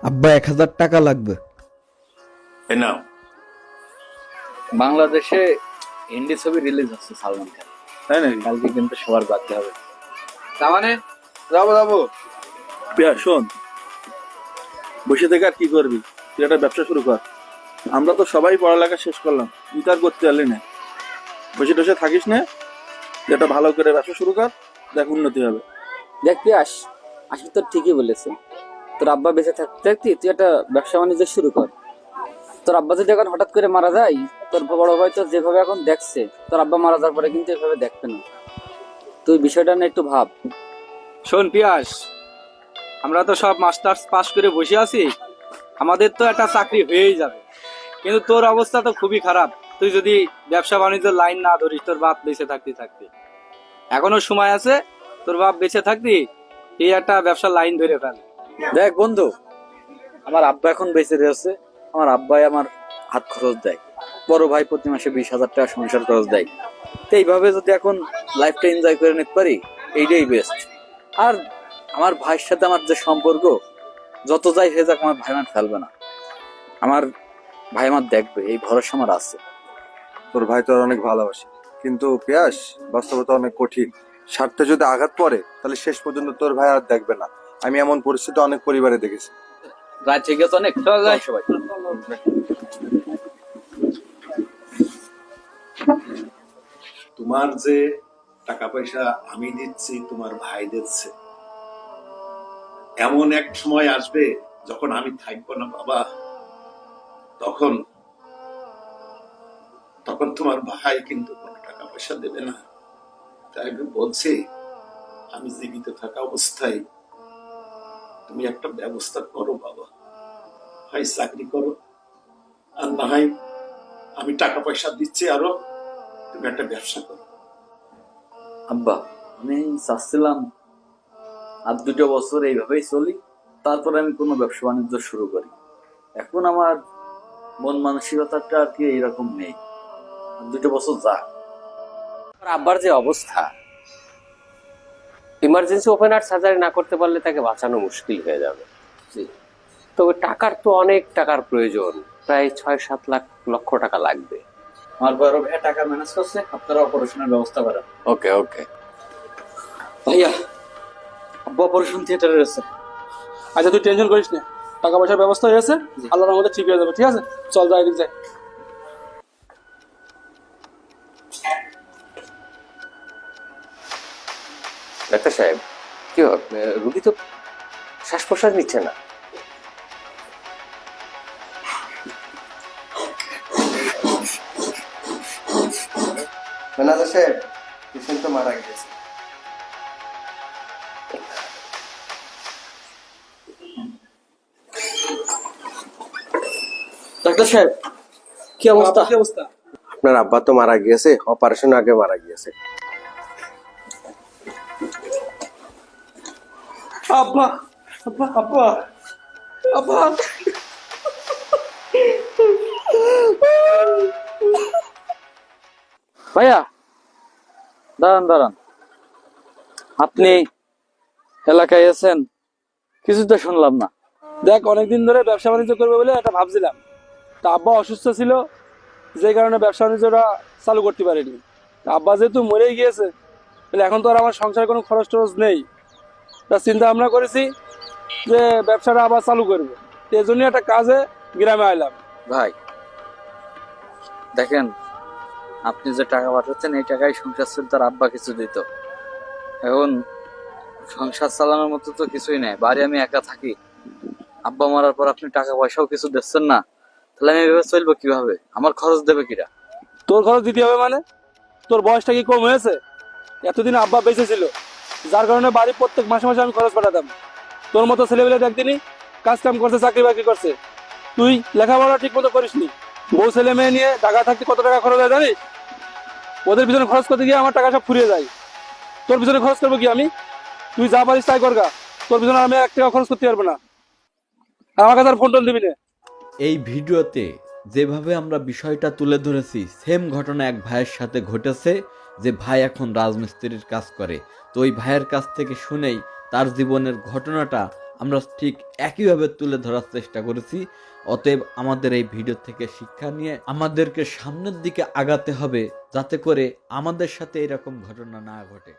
আব্বা 1,000 টাকা লাগবে। এই নাও। বাংলাদেশে হিন্দি ছবি রিলিজ হচ্ছে সালমান খান, তাই নাকি? কালকে কিন্তু সবার বাড়তে হবে। তার মানে যাবো। পিয়া শোন, বসে থেকে আর কি করবি? তুই একটা ব্যবসা শুরু কর। আমরা তো সবাই পড়ালেখা শেষ করলাম, তুই তো আর করতে পারলি না। বসে টসে থাকিস না, তুই একটা ভালো করে ব্যবসা শুরু কর, দেখ উন্নতি হবে। দেখ পিয়াস, আসলে তো ঠিকই বলেছে। তোর আব্বা বেঁচে থাকতে থাকতে তুই একটা ব্যবসা বাণিজ্য শুরু কর। তোর আব্বা যদি এখন হঠাৎ করে মারা যায়, তোর বড় ভাই তো যেভাবে এখন দেখছে, তোর আব্বা মারা যাওয়ার পরে কিন্তু এভাবে দেখবে না। তুই বিষয়টা না একটু ভাব। শোন পিয়াস, আমরা তো সব মাস্টার্স পাস করে বসে আছি, আমাদের তো একটা চাকরি হয়েই যাবে। কিন্তু তোর অবস্থা তো খুবই খারাপ। তুই যদি ব্যবসা বাণিজ্য লাইন না ধরিস, তোর বাপ বেঁচে থাকতে এখনো সময় আছে। তোর বাপ বেঁচে থাকতি এই একটা ব্যবসা লাইন ধরে ফেল। দেখ বন্ধু, আমার আব্বা এখন বেঁচে রয়েছে, আমার আব্বাই আমার হাত খরচ দেয়, বড় ভাই প্রতি মাসে 20,000 টাকা সংসার খরচ দেয়। তো এইভাবে যদি এখন লাইফটা এনজয় করে নিতে পারি, এইটাই বেস্ট। আর আমার ভাইয়ের সাথে আমার যে সম্পর্ক, যত যাই হয়ে যাক, আমার ভাই আমার ফেলবে না, আমার ভাই আমার দেখবে, এই ভরসা আমার আছে। তোর ভাই তোর অনেক ভালোবাসে, কিন্তু পিয়াস বাস্তবতা অনেক কঠিন। স্বার্থে যদি আঘাত পড়ে তাহলে শেষ পর্যন্ত তোর ভাই আর দেখবে না। আমি এমন পরিস্থিতি অনেক পরিবারে দেখেছি। রাত ঠিক আছে, অনেক চল যাই সবাই। তোমার যে টাকা পয়সা আমি দিচ্ছি, তোমার ভাই দিচ্ছে, এমন এক সময় আসবে যখন আমি থাকবো না বাবা, তখন তখন তোমার ভাই কিন্তু কোনো টাকা পয়সা দেবে না। তাই আমি বলছি, আমি জীবিত থাকা অবস্থায় তুমি একটা ব্যবস্থা করো বাবা। হয় চাকরি করো, আর না হয় আমি টাকা পয়সা দিচ্ছি আরো, তুমি একটা ব্যবসা করো। আব্বা, আমি চাচ্ছিলাম আর 2 বছর এইভাবেই চলি, তারপরে আমি কোনো ব্যবসা বাণিজ্য শুরু করি। এখন আমার মন মানসিকতাটা আর কি এইরকম নেই, আর 2 বছর যাক। আব্বার যে অবস্থা, ইমার্জেন্সি ওপেন হার্ট সার্জারি না করতে পারলে তাকে বাঁচানো মুশকিল হয়ে যাবে। তবে টাকার তো অনেক টাকার প্রয়োজন, প্রায় 6-7 লক্ষ টাকা লাগবে। আমার বড় ভাই টাকা ম্যানেজ করছে, আপনারা অপারেশনের ব্যবস্থা করেন। ওকে ওকে। ভাইয়া, আব্বা অপারেশন থিয়েটারে রয়েছে। আচ্ছা তুই টেনশন করিস না, টাকা পয়সার ব্যবস্থা হয়েছে, আল্লাহর রহমতে ঠিক হয়ে যাবে। ঠিক আছে, চল যাই, এদিক যাই। ডাক্তার সাহেব, কি রুগী তো শ্বাস প্রশ্বাস নিচ্ছে না। ম্যানেজার সাহেব, পেশেন্ট তো মারা গেছে। ডাক্তার সাহেব, কি অবস্থা? কি অবস্থা? আপনার আব্বা তো মারা গিয়েছে, অপারেশন আগে মারা গিয়েছে। আব্বা আব্বা আব্বা আব্বা। ভাইয়া দাঁড়ান দাঁড়ান, আপনি এলাকায় আছেন, কিছু তো শুনলাম না। দেখ, অনেকদিন ধরে ব্যবসা বাণিজ্য করবে বলে একটা ভাবছিলাম, তা আব্বা অসুস্থ ছিল, যে কারণে ব্যবসা বাণিজ্যটা চালু করতে পারিনি। তা আব্বা যেহেতু মরেই গিয়েছে, তাহলে এখন তো আর আমার সংসারে কোনো খরচ টরচ নেই। তা চিন্তা ভাবনা করেছি যে ব্যবসাটা আবার চালু করবো। এই জন্যই একটা কাজে গ্রামে আইলাম। ভাই দেখেন, আপনি যে টাকা পাঠাচ্ছেন এই টাকায় সংসার চলতে, আর আব্বা কিছু দিত। এখন সংসার চালানোর মতো তো কিছুই নেই, বাড়ি আমি একা থাকি। আব্বা মারার পর আপনি টাকা পয়সাও কিছু দিচ্ছেন না, তাহলে আমি এভাবে চলবো কিভাবে? আমার খরচ দেবে কিরা? তোর খরচ দিতে হবে মানে? তোর বয়সটা কি কম হয়েছে? এতদিন আব্বা বেঁচে ছিল, যার কারণে বাড়ি প্রত্যেক মাসে মাসে আমি খরচ পাঠাতাম। তোর মতো ছেলেবেলে একদিনই কাজ কাম করছে, চাকরি বাকরি করছে, তুই লেখাপড়া ঠিক মতো করিসনি। বউ ছেলে মেয়ে নিয়ে ঢাকা থাকতে কত টাকা খরচ হয় জানিস? ওদের পিছনে খরচ করতে গিয়ে আমার টাকা সব ফুরিয়ে যায়। তোর পিছনে খরচ করবো কি আমি? তুই যা পারিস তাই করগা, তোর পিছনে আমি 1 টাকা খরচ করতে পারবো না। আমার কাছে আর ফোন টোন দিবি না। এই ভিডিওতে যেভাবে আমরা বিষয়টা তুলে ধরেছি, সেম ঘটনা এক ভাইয়ের সাথে ঘটেছে, যে ভাই এখন রাজমিস্ত্রির কাজ করে। তো ওই ভাইয়ের কাছ থেকে শুনেই তার জীবনের ঘটনাটা আমরা ঠিক একইভাবে তুলে ধরার চেষ্টা করেছি। অতএব আমাদের এই ভিডিও থেকে শিক্ষা নিয়ে আমাদেরকে সামনের দিকে আগাতে হবে, যাতে করে আমাদের সাথে এরকম ঘটনা না ঘটে।